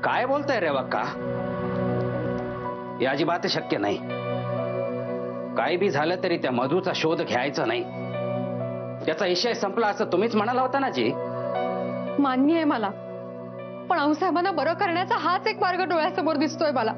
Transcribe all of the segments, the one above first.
काय बोलताय रे वक्का? हे अजिबात शक्य नाही. काय बी झालं तरी त्या मधूचा शोध घ्यायचा नाही. त्याचा विषय संपला असं तुम्हीच म्हणाला होता ना जी. मान्य आहे मला, पण आऊसाहेबांना बरं करण्याचा हाच एक मार्ग डोळ्यासमोर दिसतोय मला.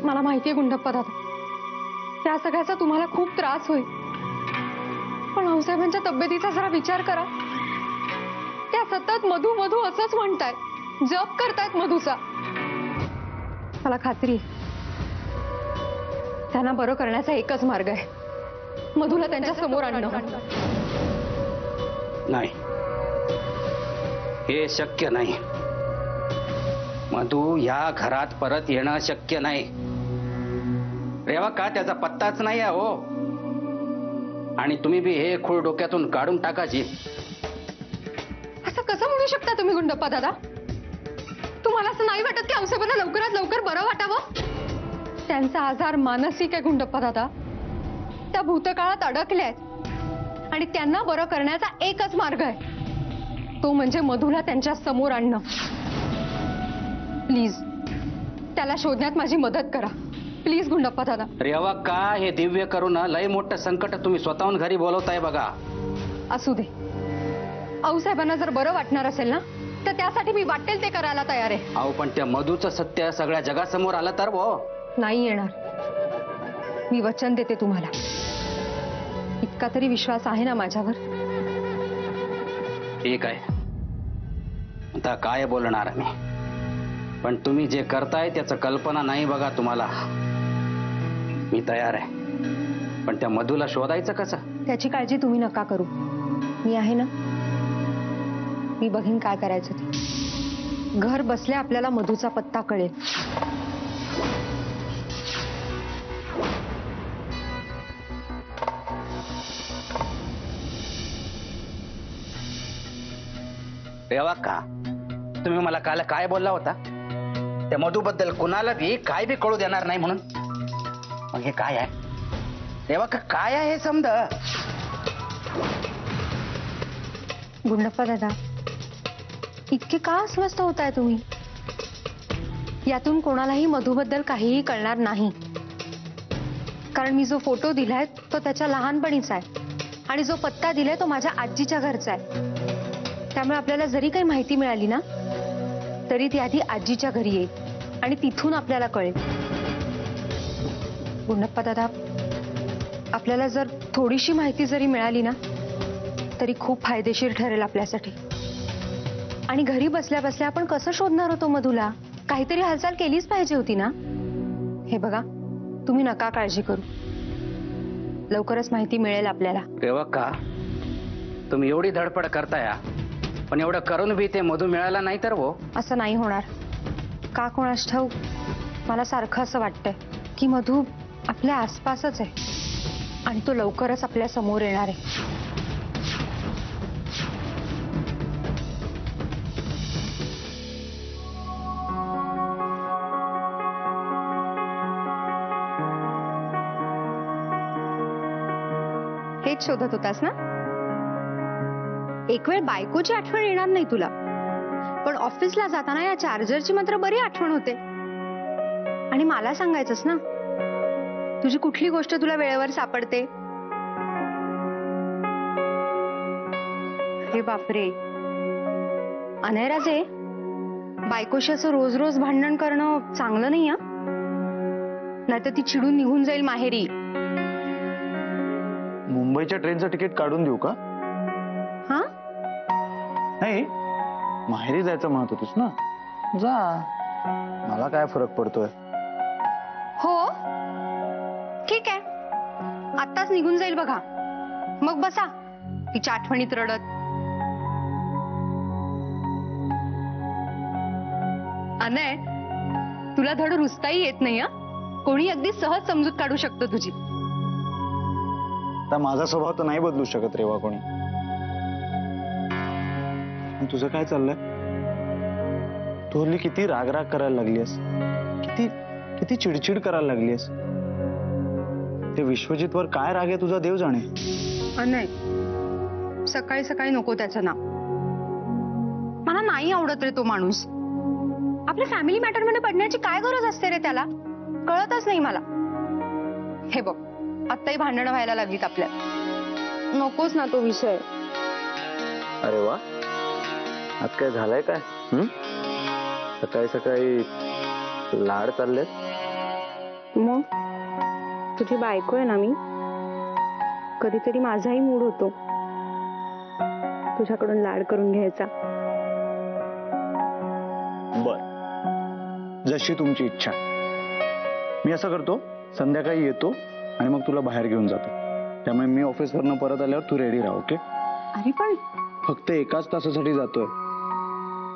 मला माहितीये गुंडप्पा दादा, त्या सगळ्याचा तुम्हाला खूप त्रास होईल, पण आऊसाहेबांच्या तब्येतीचा जरा विचार करा. त्या सतत मधू मधू असंच म्हणतायत, जप करतायत मधूचा. मला खात्री आहे त्यांना बरं करण्याचा एकच मार्ग आहे, मधूला त्यांच्या समोर आणणं. नाही, हे शक्य नाही. मधू या घरात परत येणं शक्य नाही. रेवा का त्याचा पत्ताच नाही आहे हो. आणि तुम्ही बी हे खूळ डोक्यातून काढून टाकायची. असं कसं म्हणू शकता तुम्ही गुंडप्पा दादा? तुम्हाला असं नाही वाटत की आऊसाहेबांना लवकरात लवकर बरं वाटावं? त्यांचा आजार मानसिक आहे गुंडप्पा दादा. त्या भूतकाळात अडकल्यात आणि त्यांना बरं करण्याचा एकच मार्ग आहे, तो म्हणजे मधूला त्यांच्या समोर आणणं. प्लीज त्याला शोधण्यात माझी मदत करा, प्लीज गुंडप्पा दादा. रेवा का हे दिव्य करून लय मोठं संकट तुम्ही स्वतःहून घरी बोलवताय बघा. असू दे, आऊसाहेबांना जर बरं वाटणार असेल ना तर त्यासाठी मी वाटेल ते करायला तयार आहे. अहो पण त्या मधूचं सत्य सगळ्या जगासमोर आलं तर वो. नाही येणार, मी वचन देते तुम्हाला. इतका तरी विश्वास आहे ना माझ्यावर? ठीक आहे, आता काय बोलणार मी, पण तुम्ही जे करताय त्याचं कल्पना नाही बघा तुम्हाला. मी तयार आहे, पण त्या मधूला शोधायचं कसं? त्याची काळजी तुम्ही नका करू, मी आहे ना. मी बघीन काय करायचं ते. घर बसल्या आपल्याला मधूचा पत्ता कळेल. रेवा का तुम्ही मला काल काय बोलला होता? त्या मधूबद्दल कुणाला बी काय बी कळू देणार नाही म्हणून. मग हे काय आहे रेवा का? काय आहे हे समज. गुंडप्पा दादा, इतके का अस्वस्थ होताय तुम्ही? यातून कोणालाही मधूबद्दल काहीही कळणार नाही, कारण मी जो फोटो दिलाय तो त्याच्या लहानपणीचा आहे आणि जो पत्ता दिलाय तो माझ्या आजीच्या घरचा आहे. त्यामुळे आपल्याला जरी काही माहिती मिळाली ना तरी ती आधी आजीच्या घरी येईल आणि तिथून आपल्याला कळेल. गुंडप्पा दादा, आपल्याला जर थोडीशी माहिती जरी मिळाली ना तरी खूप फायदेशीर ठरेल आपल्यासाठी. आणि घरी बसल्या बसल्या आपण कसं शोधणार होतो मधूला? काहीतरी हालचाल केलीच पाहिजे होती ना. हे बघा, तुम्ही नका काळजी करू, लवकरच माहिती मिळेल आपल्याला. रेवा का तुम्ही एवढी धडपड करताय, पण एवढं करून बी ते मधू मिळाला नाही तर वो. असं नाही होणार. का कोणास ठाऊक, मला सारखं असं वाटतंय की मधू आपल्या आसपासच आहे आणि तो लवकरच आपल्या समोर येणार आहे. हेच शोधत होतास ना? एक वेळ बायकोची आठवण येणार नाही तुला, पण ऑफिसला जाताना या चार्जरची मात्र बरी आठवण होते. आणि मला सांगायचंस ना, तुझी कुठली गोष्ट तुला वेळेवर सापडते? अरे बापरे, अनयराजे, बायकोशी असं रोज रोज भांडण करणं चांगलं नाही. नाहीतर ती चिडून निघून जाईल माहेरी. मुंबईच्या ट्रेनचं तिकीट काढून देऊ का? हा? नाही, माहेरी जायचं म्हणत होतीस ना, जा, मला काय फरक पडतोय. हो ठीक आहे, आत्ताच निघून जाईल बघा. मग बसा तिच्या आठवणीत रडत. अनय, तुला धड रुसताही येत नाही. कोणी अगदी सहज समजूत काढू शकतो तुझी. तर माझा स्वभाव तर नाही बदलू शकत रेवा कोणी. तुझं काय चाललंय? तू हल्ली किती रागराग करायला लागलीस, किती किती चिडचिड करायला लागलीस. ते विश्वजितवर काय राग आहे तुझा देव जाणे. अनय, सकाळी सकाळी नको त्याचं नाव. मला नाही आवडत रे तो माणूस. आपल्या फॅमिली मॅटर मध्ये पडण्याची काय गरज असते रे त्याला? कळतच नाही मला. हे बघ, आत्ताही भांडणं व्हायला लागलीत आपल्या. नकोच ना तो विषय. अरे वा, आज काय झालंय काय? सकाळी सकाळी लाड चालले. मग तुझी बायको आहे ना मी. कधीतरी माझाही मूड होतो तुझ्याकडून लाड करून घ्यायचा. बर, जशी तुमची इच्छा. मी असं करतो, संध्याकाळी येतो आणि मग तुला बाहेर घेऊन जातो. त्यामुळे मी ऑफिसवरनं परत आल्यावर तू रेडी राहा. ओके? अरे पण फक्त एकाच तासासाठी जातोय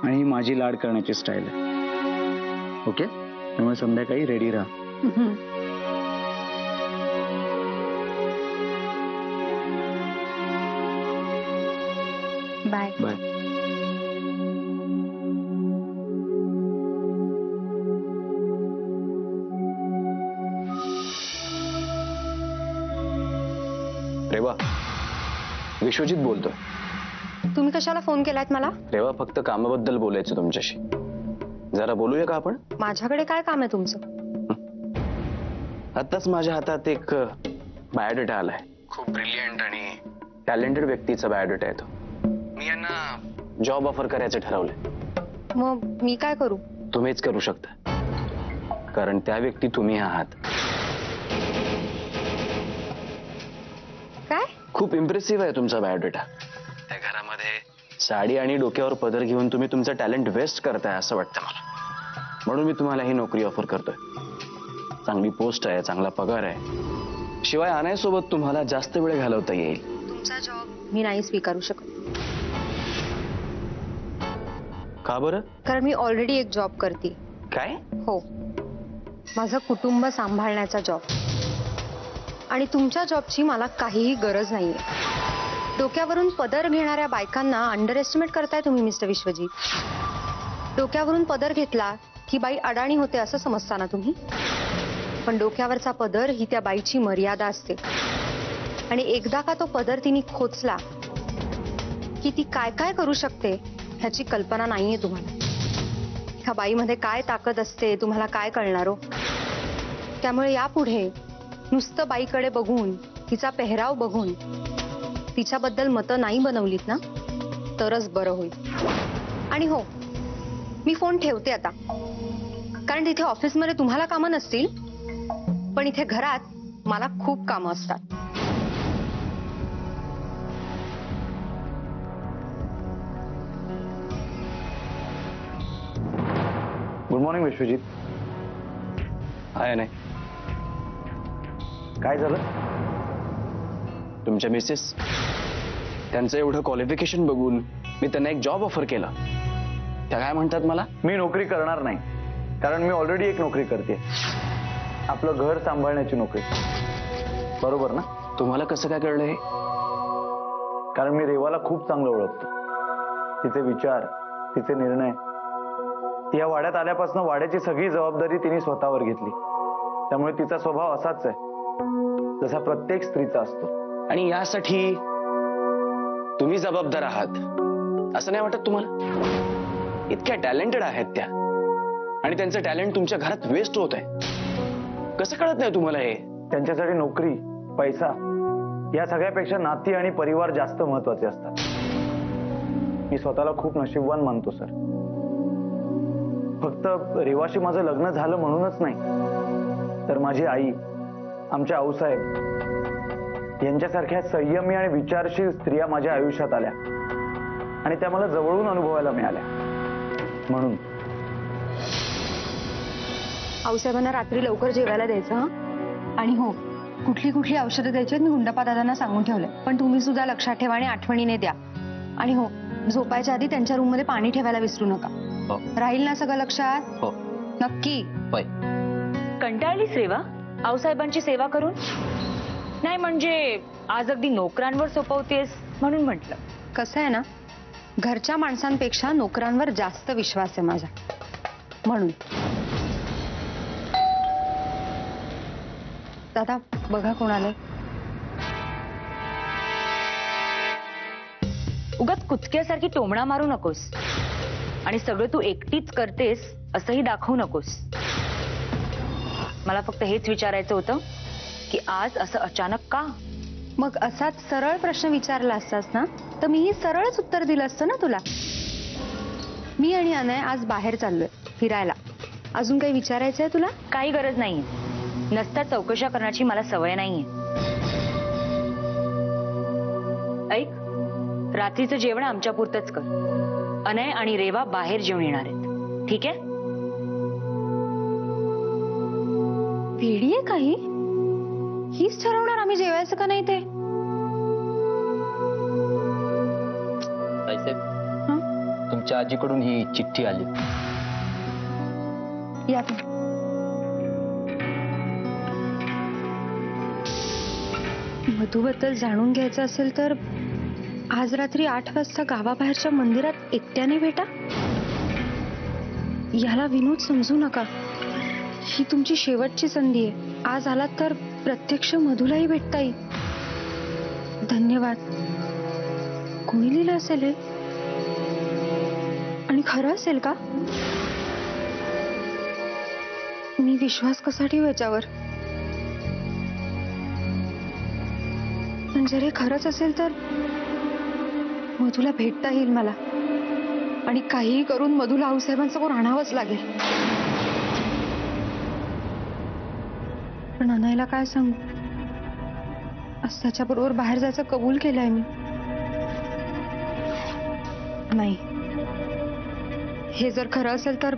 आणि ही माझी लाड करण्याची स्टाईल आहे. ओके? त्यामुळे संध्याकाळी रेडी राहा. बाय. बाय. रेवा, विश्वजित बोलतोय. तुम्ही कशाला फोन केलात मला? रेवा, फक्त कामाबद्दल बोलायचं तुमच्याशी. जरा बोलूया का आपण? माझ्याकडे काय काम आहे तुमचं? आताच माझ्या हातात एक बायोडेटा आलाय. खूप ब्रिलियंट आणि टॅलेंटेड व्यक्तीचा बायोडेटा आहे तो. मी यांना जॉब ऑफर करायचं ठरवलंय. मग मी काय करू? तुम्हीच करू शकता, कारण त्या व्यक्ती तुम्ही आहात. काय? खूप इम्प्रेसिव्ह आहे तुमचा बायोडेटा. त्या घरामध्ये साडी आणि डोक्यावर पदर घेऊन तुम्ही तुमचं टॅलेंट वेस्ट करताय असं वाटतं मला. म्हणून मी तुम्हाला ही नोकरी ऑफर करतोय. चांगली पोस्ट आहे, चांगला पगार आहे, शिवाय आणायसोबत तुम्हाला जास्त वेळ घालवता येईल. तुमचा जॉब मी नाही स्वीकारू शकत. का बरं? कारण मी ऑलरेडी एक जॉब करते. काय? हो, माझं कुटुंब सांभाळण्याचा जॉब. आणि तुमच्या जॉबची मला काहीही गरज नाहीये. डोक्यावरून पदर घेणाऱ्या बायकांना अंडर एस्टिमेट करताय तुम्ही मिस्टर विश्वजित. डोक्यावरून पदर घेतला की बाई अडाणी होते असं समजता ना तुम्ही? पण डोक्यावरचा पदर ही त्या बाईची मर्यादा असते. आणि एकदा का तो पदर तिने खोचला की ती काय काय करू शकते ह्याची कल्पना नाहीये तुम्हाला. ह्या बाईमध्ये काय ताकद असते तुम्हाला काय कळणार हो? त्यामुळे यापुढे नुसतं बाईकडे बघून, तिचा पेहराव बघून तिच्याबद्दल मतं नाही बनवलीत ना, तरच बरं होईल. आणि हो, मी फोन ठेवते आता, कारण तिथे ऑफिसमध्ये तुम्हाला कामं नसतील, पण इथे घरात मला खूप कामं असतात. Good morning Vishwajit. आहे नाही. काय झालं? तुमच्या मिसेस, त्यांचं एवढं क्वालिफिकेशन बघून मी त्यांना एक जॉब ऑफर केला. त्या काय म्हणतात मला? मी नोकरी करणार नाही, कारण मी ऑलरेडी एक नोकरी करते. आपलं घर सांभाळण्याची नोकरी. बरोबर ना? तुम्हाला कसं काय कळलं हे? कारण मी रेवाला खूप चांगलं ओळखतो. तिचे विचार, तिचे निर्णय. ती या वाड्यात आल्यापासून वाड्याची सगळी जबाबदारी तिने स्वतःवर घेतली. त्यामुळे तिचा स्वभाव असाच आहे जसा प्रत्येक स्त्रीचा असतो. आणि यासाठी तुम्ही जबाबदार आहात असं नाही वाटत तुम्हाला? इतक्या टॅलेंटेड आहेत त्या, आणि त्यांचं टॅलेंट तुमच्या घरात वेस्ट होत आहे. कसं कळत नाही तुम्हाला हे? त्यांच्यासाठी नोकरी, पैसा या सगळ्यापेक्षा नाती आणि परिवार जास्त महत्वाचे असतात. मी स्वतःला खूप नशीबवान मानतो सर. फक्त रेवाशी माझं लग्न झालं म्हणूनच नाही, तर माझी आई, आमच्या आऊसाहेब यांच्यासारख्या संयमी आणि विचारशील स्त्रिया माझ्या आयुष्यात आल्या आणि त्या मला जवळून अनुभवायला मिळाल्या. म्हणून आऊसाहेबांना रात्री लवकर जेवायला द्यायचं. हं? आणि हो, कुठली कुठली औषधं द्यायची मी गुंडप्पा दादांना सांगून ठेवलंय, पण तुम्ही सुद्धा लक्षात ठेवा आणि आठवणीने द्या. आणि हो, झोपायच्या आधी त्यांच्या रूम मध्ये पाणी ठेवायला विसरू नका. हो. राहील ना सगळं लक्षात? हो. नक्की? होय. कंटाळलीस रेवा आऊसाहेबांची सेवा करून? नाही म्हणजे आज अगदी नोकरांवर सोपवतेस म्हणून म्हटलं. कसं आहे ना, घरच्या माणसांपेक्षा नोकरांवर जास्त विश्वास आहे माझा, म्हणून. दादा बघा कोण आलंय. उगाच कुचक्यासारखी टोमणा मारू नकोस. आणि सगळं तू एकटीच करतेस असंही दाखवू नकोस. मला फक्त हेच विचारायचं होतं की आज असं अचानक का? मग असाच सरळ प्रश्न विचारला असतास ना तर मीही सरळच उत्तर दिलं असतं ना तुला. मी आणि अनय आज बाहेर चाललोय फिरायला. अजून काही विचारायचंय तुला? काही गरज नाहीये. नसता चौकशा करण्याची मला सवय नाहीये. ऐक, रात्रीचं जेवण आमच्या पुरतच कर. अनय आणि रेवा बाहेर जेवण येणार आहेत, ठीक आहे? वेडी आहे काही? हीच ठरवणार आम्ही जेवायचं का नाही ते? हं? तुमच्या आजीकडून ही चिठ्ठी आली. या तुम्ही. मधूबद्दल जाणून घ्यायचं असेल तर आज रात्री 8 वाजता गावाबाहेरच्या मंदिरात एकट्याने भेटा. याला विनोद समजू नका. ही तुमची शेवटची संधी आहे. आज आलात तर प्रत्यक्ष मधूलाही भेटता येईल. धन्यवाद. कोणी लिहिलं असेल हे? आणि खरं असेल का? मी विश्वास कसा ठेवू याच्यावर? पण जर हे खरंच असेल तर मधूला भेटता येईल मला. आणि काहीही करून मधूला आऊसाहेबांसमोर आणावंच लागेल. पण अनायला काय सांगू? आज त्याच्याबरोबर बाहेर जायचं कबूल केलंय मी. नाही, हे जर खरं असेल तर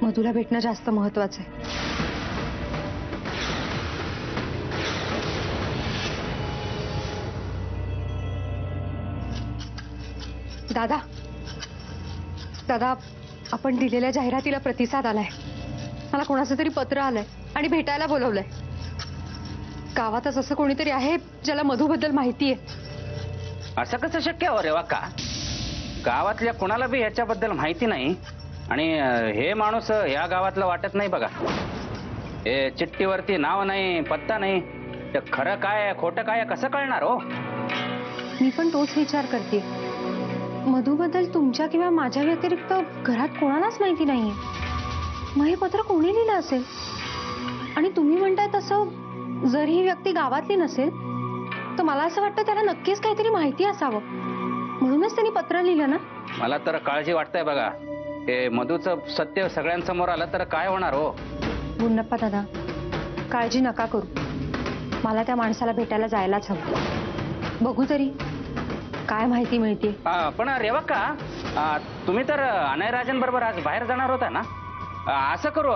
मधूला भेटणं जास्त महत्वाचं आहे. दादा दादा, आपण दिलेल्या जाहिरातीला प्रतिसाद आलाय. मला कोणाचं तरी पत्र आलंय आणि भेटायला बोलवलंय. गावातच असं कोणीतरी आहे ज्याला मधूबद्दल माहिती आहे. असं कसं शक्य हो रेवा का? गावातल्या कोणाला बी ह्याच्याबद्दल माहिती नाही. आणि हे माणूस या गावातलं वाटत नाही बघा. हे चिठ्ठीवरती नाव नाही, पत्ता नाही. ते खरं काय खोटं काय कसं कळणार हो? मी पण तोच विचार करते. मधूबद्दल तुमच्या किंवा माझ्या व्यतिरिक्त घरात कोणालाच माहिती नाहीये. मग हे पत्र कोणी लिहिलं असेल? आणि तुम्ही म्हणताय तसं जर ही व्यक्ती गावातली नसेल तर मला असं वाटतं त्याला नक्कीच काहीतरी माहिती असावं. म्हणूनच त्यांनी पत्र लिहिलं ना. मला तर काळजी वाटतंय बघा. हे मधूचं सत्य सगळ्यांसमोर आलं तर काय होणार हो? गुंडप्पा दादा, काळजी नका करू. मला त्या माणसाला भेटायला जायलाच हवं. बघू तरी काय माहिती मिळते. पण रेवा का, तुम्ही तर अनयराजन बरोबर आज बाहेर जाणार होता ना? असं करू,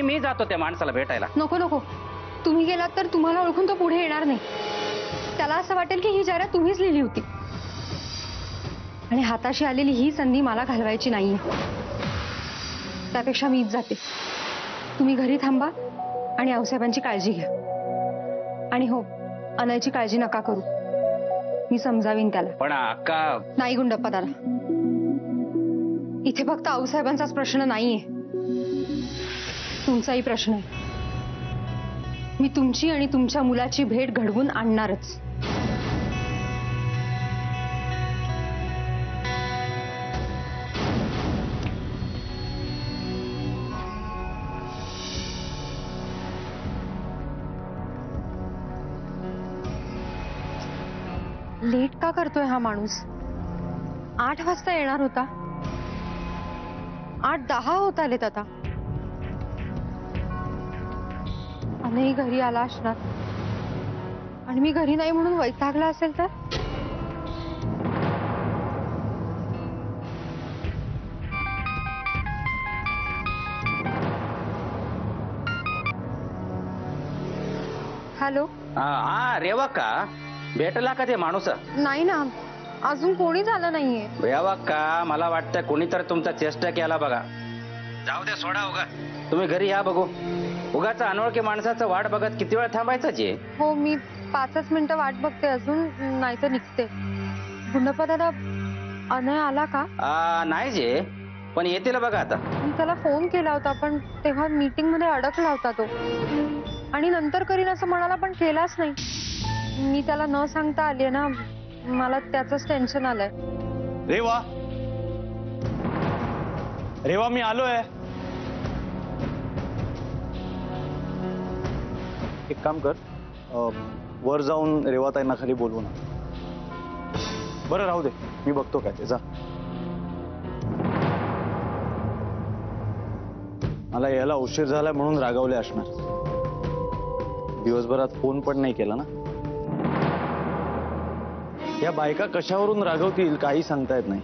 मी जातो त्या माणसाला भेटायला. नको नको, तुम्ही गेलात तर तुम्हाला ओळखून तो पुढे येणार नाही. त्याला असं वाटेल की ही जाहिरात तुम्हीच लिहिली होती. आणि हाताशी आलेली ही संधी मला घालवायची नाहीये. त्यापेक्षा मीच जाते. तुम्ही घरी थांबा आणि आऊसाहेबांची काळजी घ्या. आणि हो, अनयची काळजी नका करू. मी समजावीन त्याला. पण अक्का. नाही गुंडप्पा दादा, इथे फक्त आऊसाहेबांचाच प्रश्न नाहीये, तुमचाही प्रश्न आहे. मी तुमची आणि तुमच्या मुलाची भेट घडवून आणणारच. लेट का करतोय हा माणूस? 8 वाजता येणार होता. 8:10 होत आलेत आता. आणि घरी आला असणार आणि मी घरी नाही म्हणून वैतागला असेल तर? हॅलो. हा रेवा का, भेटला का ते माणूस? नाही ना, अजून कोणी झालं नाहीये. रेवा का, मला वाटतं कोणीतरी तुमचा चेष्टा केला बघा. जाऊ दे, सोडा. उगा तुम्ही घरी या बघू. उगाच अनोळखी माणसाचं वाट बघत किती वेळ थांबायचं जे? हो, मी 5च मिनिटं वाट बघते अजून, नाही तर निघते. गुंडप्पा दादा, अनय आला का? नाही जे, पण येतील बघा आता. मी त्याला फोन केला होता पण तेव्हा मीटिंग मध्ये अडकला होता तो. आणि नंतर करीन असं म्हणाला पण केलाच नाही. मी त्याला न सांगता आली ना, मला त्याचंच टेन्शन आलंय. रेवा, रेवा मी आलोय. एक काम कर, वर जाऊन रेवाताईंना खाली बोलवू ना. बरं राहू दे, मी बघतो काय ते. जा. मला यायला उशीर झालाय म्हणून रागावले असणार. दिवसभरात फोन पण नाही केला ना. या बायका कशावरून रागवतील काही सांगता येत नाही.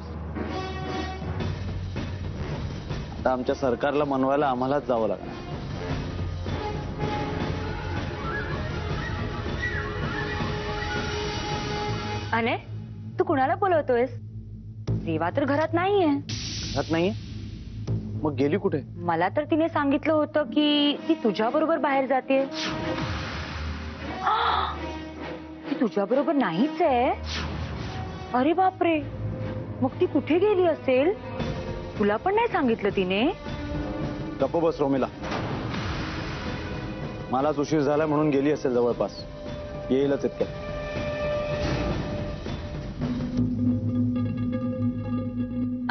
आता आमच्या सरकारला मनवायला आम्हालाच जावं लागणार. अने तू कुणाला बोलवतोयस? रेवा तर घरात नाहीये. घरात नाहीये? मग गेली कुठे? मला तर तिने सांगितलं होतं की ती तुझ्या बरोबर बाहेर जाते. ती तुझ्या बरोबर नाहीच आहे. अरे बापरे, मग ती कुठे गेली असेल? तुला पण नाही सांगितलं तिने? गप्प बस रोमिला. मलाच उशीर झाला म्हणून गेली असेल जवळपास. येईलच इतक्यात.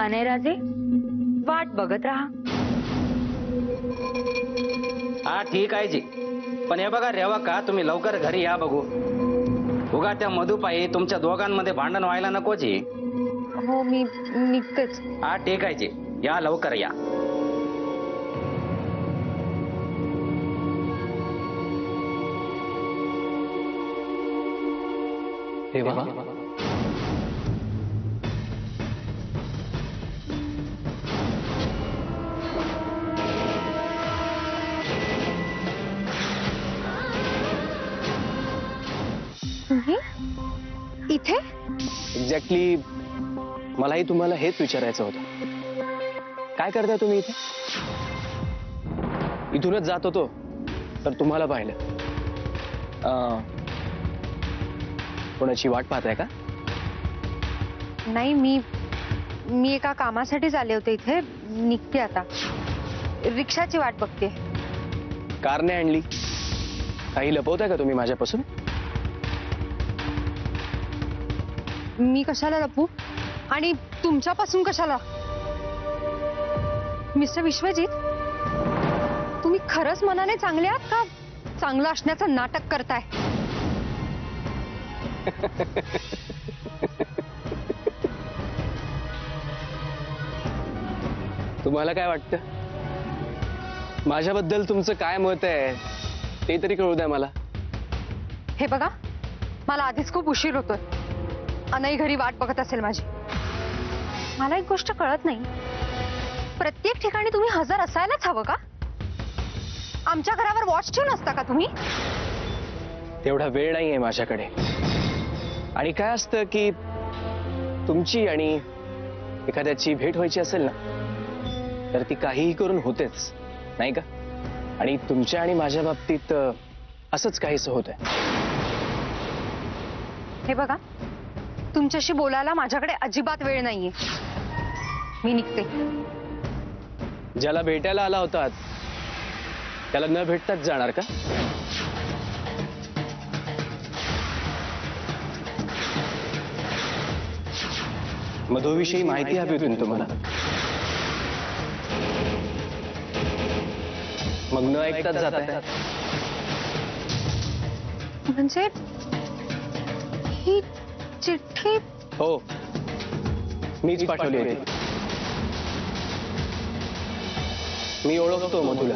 अने राजे, वाट बघत राहा. हा ठीक आहे जी, पण हे बघा रेवा का तुम्ही लवकर घरी या बघू. उगा त्या मधुपायी तुमच्या दोघांमध्ये भांडण व्हायला नको जी. हो मी निघतेच. हा ठीक आहे जी, या लवकर या. रेवा, तुम्ही इथे? एक्झॅक्टली मलाही तुम्हाला हेच विचारायचं होतं. काय करताय तुम्ही इथे? इथूनच जात होतो तर तुम्हाला पाहिलं. कोणाची वाट पाहताय का? नाही, मी एका कामासाठीच आले होते इथे. निघते आता. रिक्षाची वाट बघते. कारने आणली? काही लपवताय का तुम्ही माझ्यापासून? मी कशाला लपू आणि तुमच्यापासून कशाला? मिस्टर विश्वजित, तुम्ही खरंच मनाने चांगले आहात का चांगलं असण्याचं नाटक करताय? तुम्हाला काय वाटतं? माझ्याबद्दल तुमचं काय मत आहे ते तरी कळू द्या मला. हे बघा, मला आधीच खूप उशीर होतोय. अनई घरी वाट बघत असेल माझी. मला एक गोष्ट कळत नाही, प्रत्येक ठिकाणी तुम्ही हजर असायलाच हवं का? आमच्या घरावर वॉच ठेवून असता का तुम्ही? तेवढा वेळ नाहीये माझ्याकडे. आणि काय असतं की तुमची आणि एखाद्याची भेट व्हायची असेल ना तर ती काहीही करून होतेच, नाही का? आणि तुमच्या आणि माझ्या बाबतीत असंच काहीसं होतंय. हे बघा, तुमच्याशी बोलायला माझ्याकडे अजिबात वेळ नाहीये. मी निघते. ज्याला भेटायला आला होतात त्याला न भेटताच जाणार का? मधूविषयी माहिती हवी होती तुम्हाला. मग न ऐकताच जाताय? म्हणजे ही चिठ्ठी? हो, मीच पाठवली होती. मी ओळखतो मधूला.